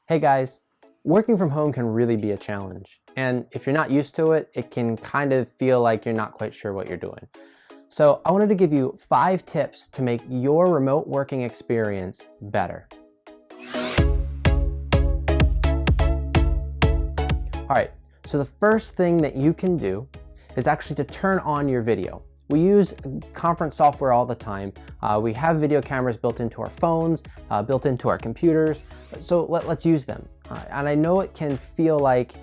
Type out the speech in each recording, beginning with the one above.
Hey guys, working from home can really be a challenge. And if you're not used to it, it can kind of feel like you're not quite sure what you're doing. So I wanted to give you 5 tips to make your remote working experience better. All right, so the first thing that you can do is actually to turn on your video. We use conference software all the time. We have video cameras built into our phones, built into our computers, so let's use them. And I know it can feel like,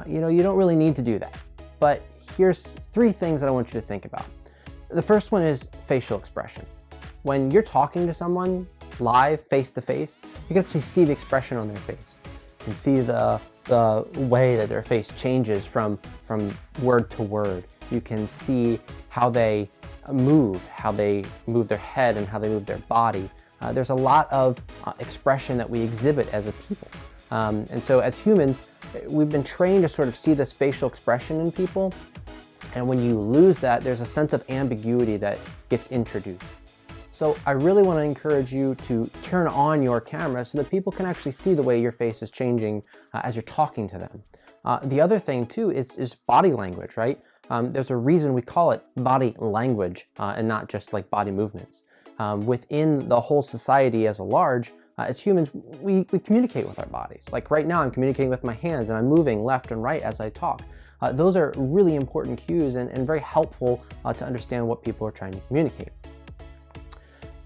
you don't really need to do that, but here's 3 things that I want you to think about. The first one is facial expression. When you're talking to someone live, face to face, you can actually see the expression on their face. You can see the way that their face changes from word to word. You can see how they move their head and how they move their body. There's a lot of expression that we exhibit as a people. And so as humans, we've been trained to sort of see this facial expression in people. And when you lose that, there's a sense of ambiguity that gets introduced. So I really want to encourage you to turn on your camera so that people can actually see the way your face is changing as you're talking to them. The other thing too is body language, right? There's a reason we call it body language and not just like body movements. Within the whole society as a large, as humans, we communicate with our bodies. Like right now, I'm communicating with my hands and I'm moving left and right as I talk. Those are really important cues and very helpful to understand what people are trying to communicate.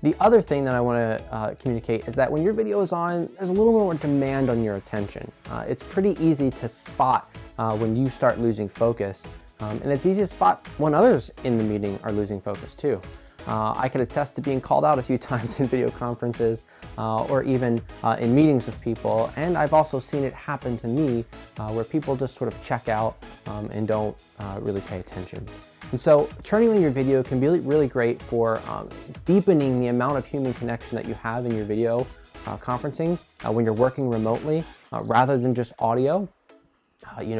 The other thing that I want to communicate is that when your video is on, there's a little more demand on your attention. It's pretty easy to spot when you start losing focus, and it's easy to spot when others in the meeting are losing focus too. I can attest to being called out a few times in video conferences or even in meetings with people, and I've also seen it happen to me where people just sort of check out and don't really pay attention. And so turning on your video can be really great for deepening the amount of human connection that you have in your video conferencing when you're working remotely rather than just audio.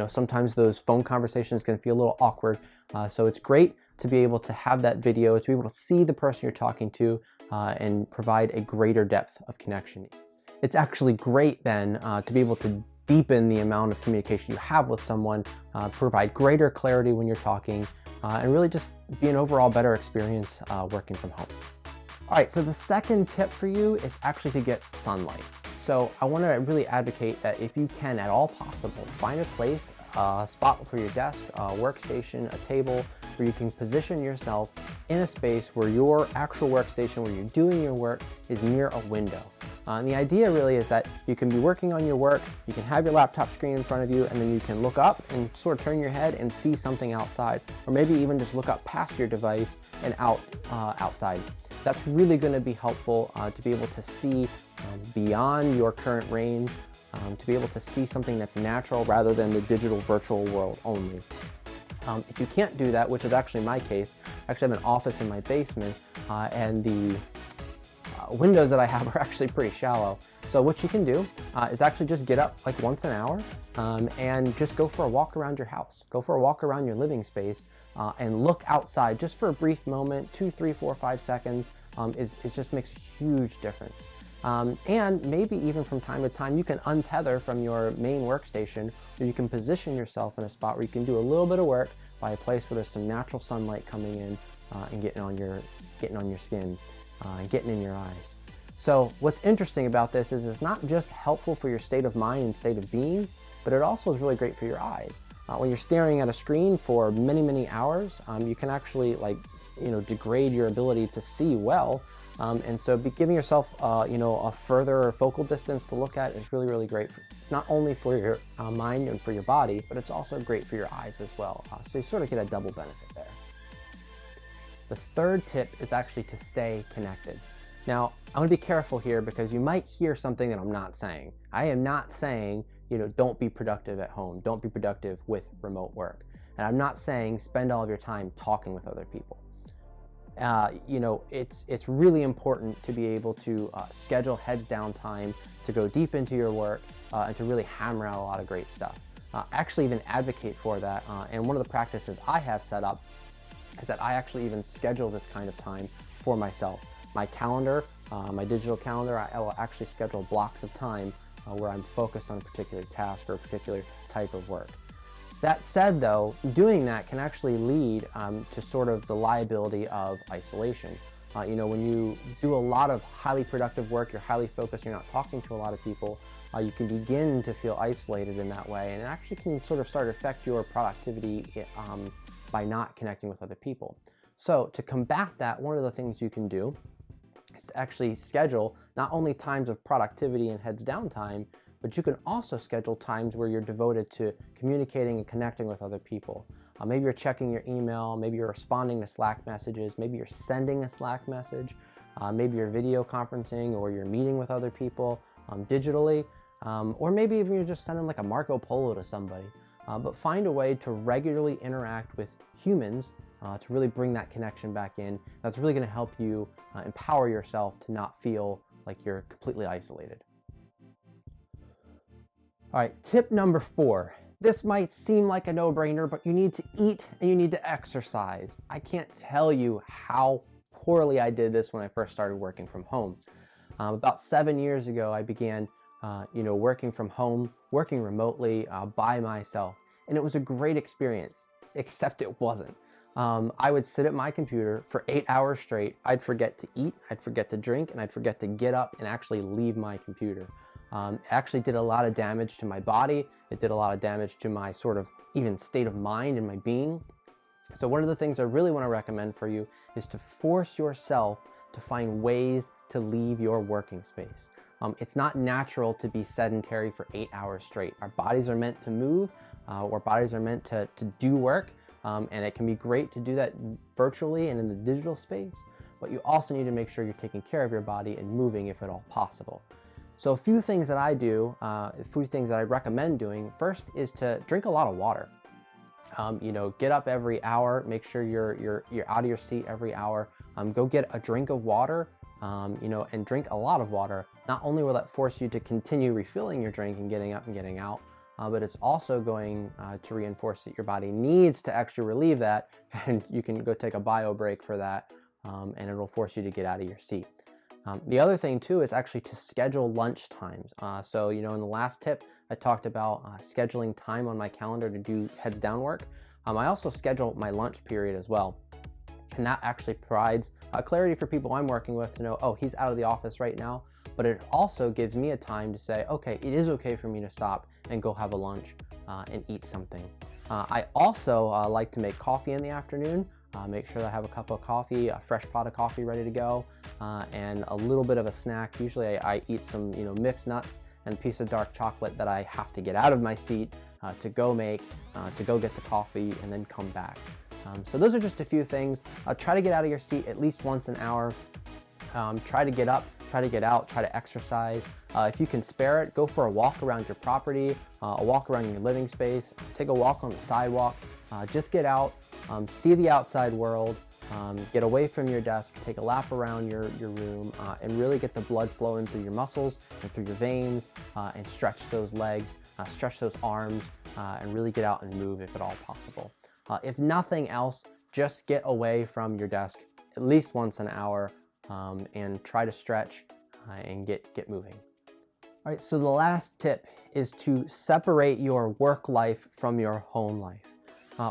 Sometimes those phone conversations can feel a little awkward. So it's great to be able to have that video, to be able to see the person you're talking to and provide a greater depth of connection. It's actually great then to be able to deepen the amount of communication you have with someone, provide greater clarity when you're talking, and really just be an overall better experience working from home. All right, so the second tip for you is actually to get sunlight. So I want to really advocate that if you can at all possible, find a place, a spot for your desk, a workstation, a table, where you can position yourself in a space where your actual workstation, where you're doing your work, is near a window. And the idea really is that you can be working on your work, you can have your laptop screen in front of you, and then you can look up and sort of turn your head and see something outside, or maybe even just look up past your device and outside. That's really going to be helpful to be able to see beyond your current range, to be able to see something that's natural rather than the digital virtual world only. If you can't do that, which is actually my case, I actually have an office in my basement, and the windows that I have are actually pretty shallow. So what you can do is actually just get up like once an hour and just go for a walk around your house. Go for a walk around your living space and look outside just for a brief moment, 2, 3, 4, 5 seconds. It just makes a huge difference. And maybe even from time to time, you can untether from your main workstation, or you can position yourself in a spot where you can do a little bit of work by a place where there's some natural sunlight coming in and getting on your skin and getting in your eyes. So what's interesting about this is it's not just helpful for your state of mind and state of being, but it also is really great for your eyes. When you're staring at a screen for many hours, you can actually degrade your ability to see well. And so giving yourself, a further focal distance to look at is really great, not only for your mind and for your body, but it's also great for your eyes as well. So you sort of get a double benefit there. The third tip is actually to stay connected. Now, I want to be careful here because you might hear something that I'm not saying. I am not saying, don't be productive at home. Don't be productive with remote work. And I'm not saying spend all of your time talking with other people. It's really important to be able to schedule heads down time to go deep into your work and to really hammer out a lot of great stuff. Actually even advocate for that. And one of the practices I have set up is that I actually even schedule this kind of time for myself. My calendar, my digital calendar, I will actually schedule blocks of time where I'm focused on a particular task or a particular type of work. That said though, doing that can actually lead to sort of the liability of isolation. When you do a lot of highly productive work, you're highly focused, you're not talking to a lot of people, you can begin to feel isolated in that way, and it actually can sort of start to affect your productivity by not connecting with other people. So to combat that, one of the things you can do is to actually schedule not only times of productivity and heads down time, but you can also schedule times where you're devoted to communicating and connecting with other people. Maybe you're checking your email, maybe you're responding to Slack messages, maybe you're sending a Slack message, maybe you're video conferencing or you're meeting with other people digitally, or maybe even you're just sending like a Marco Polo to somebody. But find a way to regularly interact with humans to really bring that connection back in. That's really going to help you empower yourself to not feel like you're completely isolated. All right, tip number 4. This might seem like a no-brainer, but you need to eat and you need to exercise. I can't tell you how poorly I did this when I first started working from home. About 7 years ago, I began working from home, working remotely by myself. And it was a great experience, except it wasn't. I would sit at my computer for 8 hours straight. I'd forget to eat, I'd forget to drink, and I'd forget to get up and actually leave my computer. It actually did a lot of damage to my body. It did a lot of damage to my sort of even state of mind and my being. So one of the things I really want to recommend for you is to force yourself to find ways to leave your working space. It's not natural to be sedentary for 8 hours straight. Our bodies are meant to move, our bodies are meant to do work, and it can be great to do that virtually and in the digital space, but you also need to make sure you're taking care of your body and moving if at all possible. So a few things that I do, a few things that I recommend doing, first is to drink a lot of water. Get up every hour, make sure you're out of your seat every hour. Go get a drink of water, and drink a lot of water. Not only will that force you to continue refilling your drink and getting up and getting out, but it's also going to reinforce that your body needs to actually relieve that, and you can go take a bio break for that, and it'll force you to get out of your seat. The other thing too is actually to schedule lunch times. So in the last tip, I talked about scheduling time on my calendar to do heads down work. I also schedule my lunch period as well. And that actually provides clarity for people I'm working with to know, oh, he's out of the office right now. But it also gives me a time to say, okay, it is okay for me to stop and go have a lunch and eat something. I also like to make coffee in the afternoon. Make sure that I have a cup of coffee, a fresh pot of coffee ready to go, and a little bit of a snack. Usually I eat some mixed nuts and a piece of dark chocolate that I have to get out of my seat to go make, to go get the coffee and then come back. So those are just a few things. Try to get out of your seat at least once an hour. Try to get up, try to get out, try to exercise. If you can spare it, go for a walk around your property, a walk around your living space, take a walk on the sidewalk. Just get out, see the outside world, get away from your desk, take a lap around your room, and really get the blood flowing through your muscles and through your veins, and stretch those legs, stretch those arms, and really get out and move if at all possible. If nothing else, just get away from your desk at least once an hour, and try to stretch and get moving. All right, so the last tip is to separate your work life from your home life.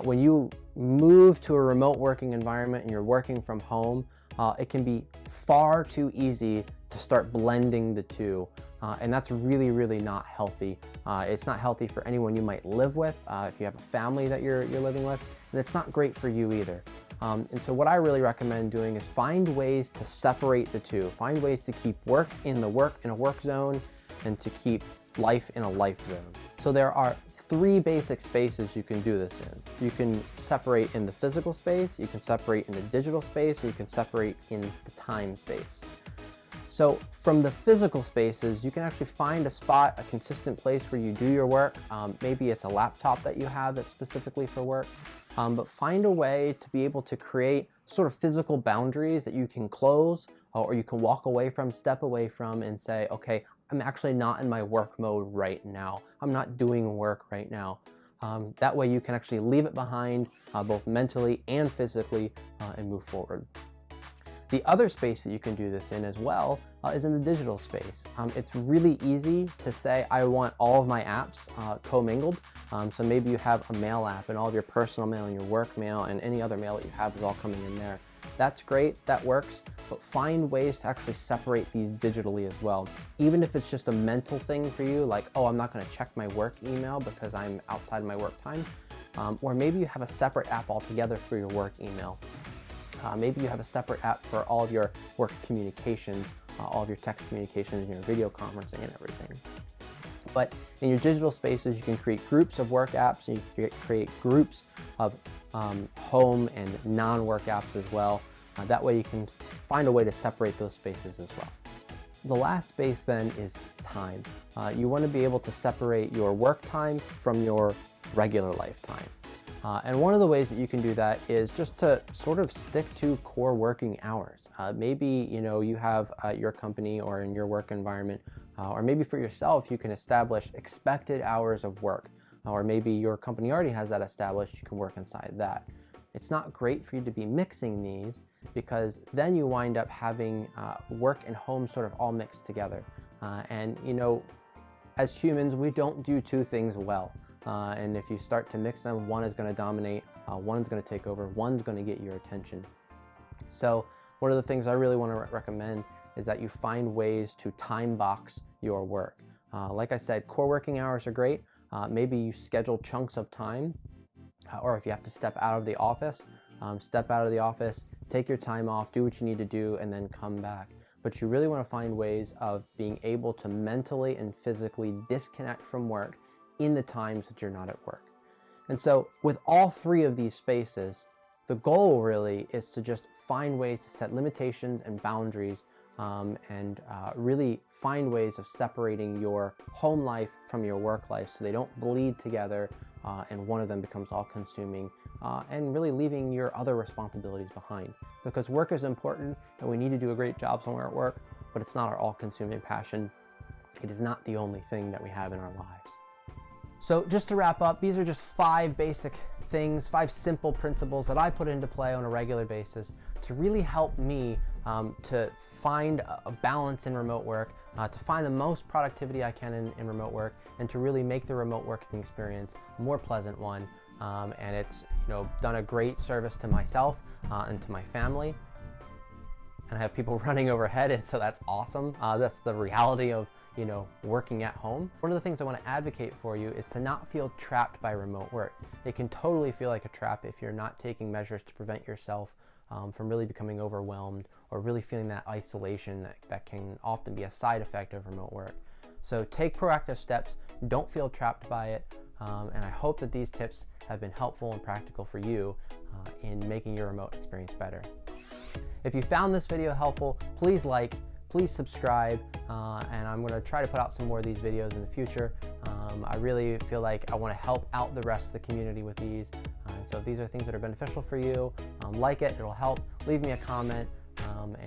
When you move to a remote working environment and you're working from home, it can be far too easy to start blending the two. And that's really, really not healthy. It's not healthy for anyone you might live with, if you have a family that you're living with, and it's not great for you either. And so what I really recommend doing is find ways to separate the two. Find ways to keep work in a work zone and to keep life in a life zone. So there are 3 basic spaces you can do this in. You can separate in the physical space, you can separate in the digital space, and you can separate in the time space. So from the physical spaces, you can actually find a spot, a consistent place where you do your work. Maybe it's a laptop that you have that's specifically for work, but find a way to be able to create sort of physical boundaries that you can close, or you can walk away from, step away from, and say, okay, I'm actually not in my work mode right now. I'm not doing work right now. That way you can actually leave it behind, both mentally and physically, and move forward. The other space that you can do this in as well is in the digital space. It's really easy to say, I want all of my apps commingled. So maybe you have a mail app and all of your personal mail and your work mail and any other mail that you have is all coming in there. That's great, that works, but find ways to actually separate these digitally as well. Even if it's just a mental thing for you, like, oh, I'm not gonna check my work email because I'm outside my work time. Or maybe you have a separate app altogether for your work email. Maybe you have a separate app for all of your work communications, all of your text communications and your video conferencing and everything. But in your digital spaces, you can create groups of work apps, and you can create groups of home and non-work apps as well. That way you can find a way to separate those spaces as well. The last space then is time. You want to be able to separate your work time from your regular life time. And one of the ways that you can do that is just to sort of stick to core working hours. Maybe you have at your company or in your work environment, or maybe for yourself, you can establish expected hours of work. Or maybe your company already has that established, you can work inside that. It's not great for you to be mixing these because then you wind up having work and home sort of all mixed together. And as humans, we don't do two things well. And if you start to mix them, one is going to dominate, one's going to take over, one's going to get your attention. So one of the things I really want to recommend is that you find ways to time box your work. Like I said, core working hours are great. Maybe you schedule chunks of time, or if you have to step out of the office, take your time off, do what you need to do, and then come back. But you really want to find ways of being able to mentally and physically disconnect from work in the times that you're not at work. And so with all three of these spaces, the goal really is to just find ways to set limitations and boundaries and really find ways of separating your home life from your work life so they don't bleed together and one of them becomes all-consuming and really leaving your other responsibilities behind. Because work is important and we need to do a great job somewhere at work, but it's not our all-consuming passion. It is not the only thing that we have in our lives. So just to wrap up, these are just 5 basic things, 5 simple principles that I put into play on a regular basis to really help me to find a balance in remote work, to find the most productivity I can in remote work, and to really make the remote working experience a more pleasant one. And it's done a great service to myself and to my family. And I have people running overhead, and so that's awesome. That's the reality of working at home. One of the things I want to advocate for you is to not feel trapped by remote work. It can totally feel like a trap if you're not taking measures to prevent yourself from really becoming overwhelmed or really feeling that isolation that can often be a side effect of remote work. So take proactive steps, don't feel trapped by it, and I hope that these tips have been helpful and practical for you in making your remote experience better. If you found this video helpful, please like, please subscribe, and I'm going to try to put out some more of these videos in the future. I really feel like I want to help out the rest of the community with these. So if these are things that are beneficial for you, like it, it'll help. Leave me a comment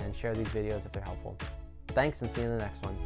and share these videos if they're helpful. Thanks, and see you in the next one.